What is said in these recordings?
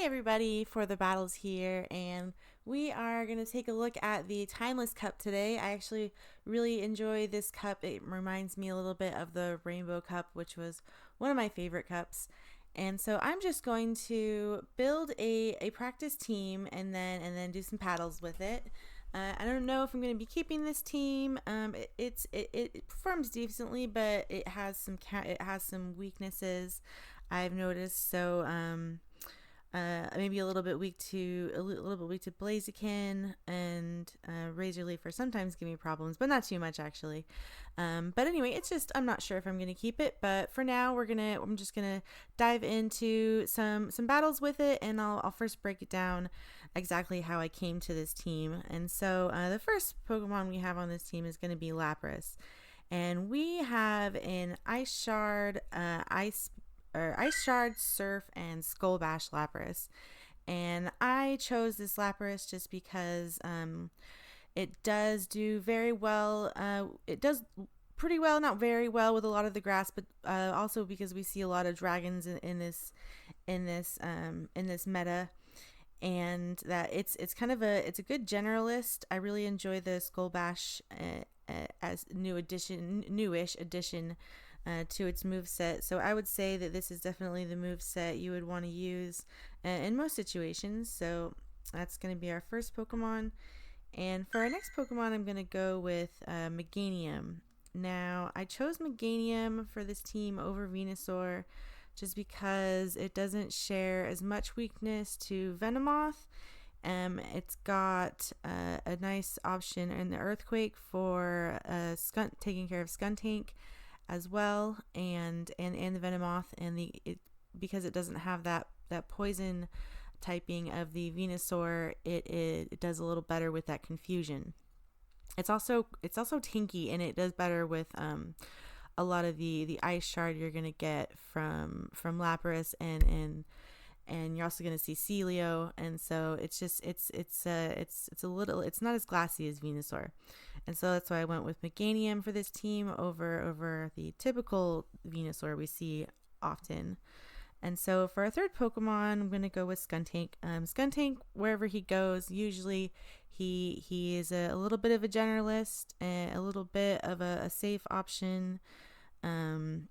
Hey everybody, For the Battles here, and we are going to take a look at the Timeless Cup today. I actually really enjoy this cup. It reminds me a little bit of the Rainbow Cup, which was one of my favorite cups. And so I'm just going to build a practice team and then do some paddles with it. I don't know if I'm going to be keeping this team. It performs decently, but it has some weaknesses I've noticed. Maybe a little bit weak to Blaziken, and Razor Leaf are sometimes give me problems, but not too much actually. But anyway, it's just I'm not sure if I'm gonna keep it, but for now I'm just gonna dive into some battles with it, and I'll first break it down exactly how I came to this team. And so the first Pokemon we have on this team is gonna be Lapras, and we have an Ice Shard, Surf, and Skull Bash Lapras. And I chose this Lapras just because it does do very well. It does pretty well, not very well with a lot of the grass, but also because we see a lot of dragons in this meta, and that it's kind of it's a good generalist. I really enjoy the Skull Bash as newish addition to its move set. So I would say that this is definitely the move set you would want to use in most situations. So that's going to be our first Pokemon. And for our next Pokemon, I'm going to go with Meganium. Now, I chose Meganium for this team over Venusaur just because it doesn't share as much weakness to Venomoth. It's got a nice option in the Earthquake for taking care of Skuntank as well, and the Venomoth, and because it doesn't have that poison typing of the Venusaur, it does a little better with that confusion. It's also tanky, and it does better with a lot of the Ice Shard you're gonna get from Lapras, and you're also going to see Celio, and so it's not as glassy as Venusaur, and so that's why I went with Meganium for this team over the typical Venusaur we see often. And so for our third Pokemon, I'm going to go with Skuntank. Skuntank, wherever he goes, usually he is a little bit of a generalist, and a little bit of a safe option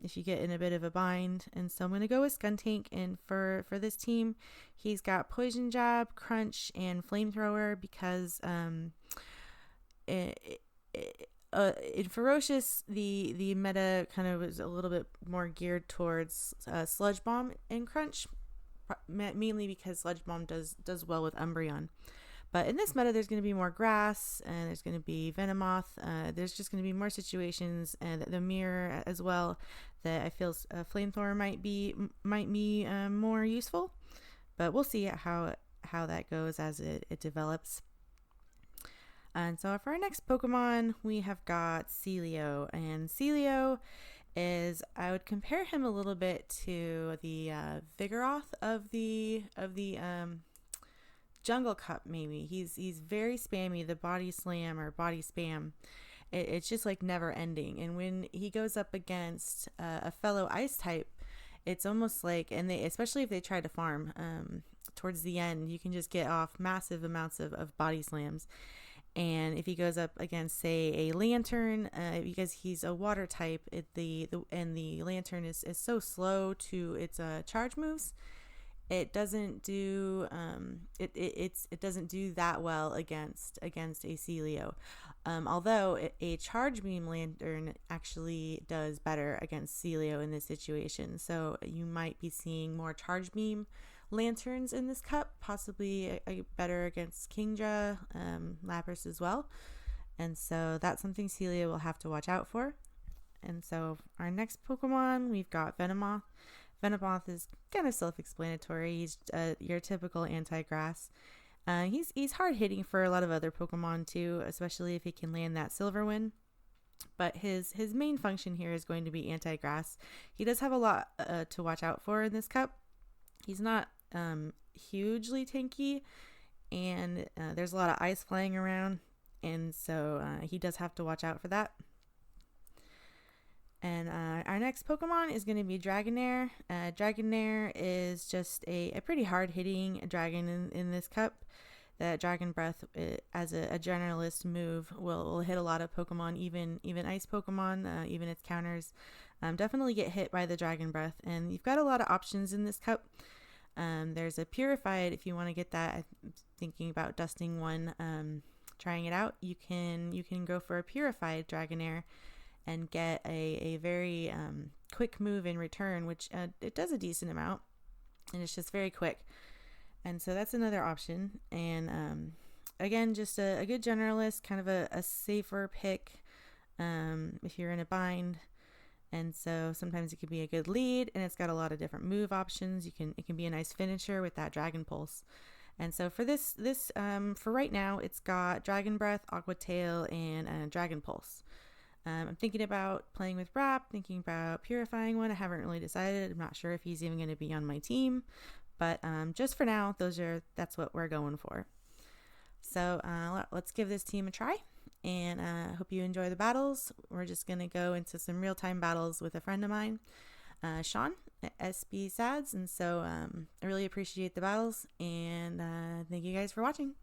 if you get in a bit of a bind. And so I'm going to go with Skuntank, and for this team, he's got Poison Jab, Crunch, and Flamethrower because in Ferocious, the meta kind of was a little bit more geared towards Sludge Bomb and Crunch, mainly because Sludge Bomb does well with Umbreon. But in this meta, there's going to be more grass, and there's going to be Venomoth. There's just going to be more situations, and the mirror as well, that I feel Flamethrower might be more useful. But we'll see how that goes as it develops. And so for our next Pokemon, we have got Celio, and Celio I would compare him a little bit to the Vigoroth of the Jungle Cup. Maybe he's very spammy, the body slam or body spam. It's just like never ending, and when he goes up against a fellow ice type, it's almost like, and they, especially if they try to farm towards the end, you can just get off massive amounts of body slams. And if he goes up against, say, a Lantern, because he's a water type, the Lantern is so slow to its charge moves, it doesn't do it doesn't do that well against a Celio. Although a Charge Beam Lantern actually does better against Celio in this situation, so you might be seeing more Charge Beam Lanterns in this cup, possibly better against Kingdra, Lapras as well. And so that's something Celio will have to watch out for. And so our next Pokemon, we've got Venomoth. Venomoth is kind of self-explanatory. He's your typical anti-grass. He's hard hitting for a lot of other Pokemon too, especially if he can land that Silver Wind. But his main function here is going to be anti-grass. He does have a lot to watch out for in this cup. He's not hugely tanky, and there's a lot of ice flying around, and so he does have to watch out for that. And our next Pokemon is going to be Dragonair. Dragonair is just a pretty hard-hitting dragon in this cup. That Dragon Breath, as a generalist move, will hit a lot of Pokemon, even ice Pokemon, even its counters. Definitely get hit by the Dragon Breath. And you've got a lot of options in this cup. There's a Purified if you want to get that. I'm thinking about dusting one, trying it out. You can go for a Purified Dragonair and get a very quick move in return, which it does a decent amount, and it's just very quick. And so that's another option. And again, just a good generalist, kind of a safer pick if you're in a bind. And so sometimes it could be a good lead, and it's got a lot of different move options. It can be a nice finisher with that Dragon Pulse. And so for this for right now, it's got Dragon Breath, Aqua Tail, and Dragon Pulse. I'm thinking about playing with Wrap, thinking about purifying one. I haven't really decided. I'm not sure if he's even going to be on my team, but just for now, that's what we're going for. So let's give this team a try, and hope you enjoy the battles. We're just going to go into some real-time battles with a friend of mine, Sean at SB Sads, and so I really appreciate the battles, and thank you guys for watching.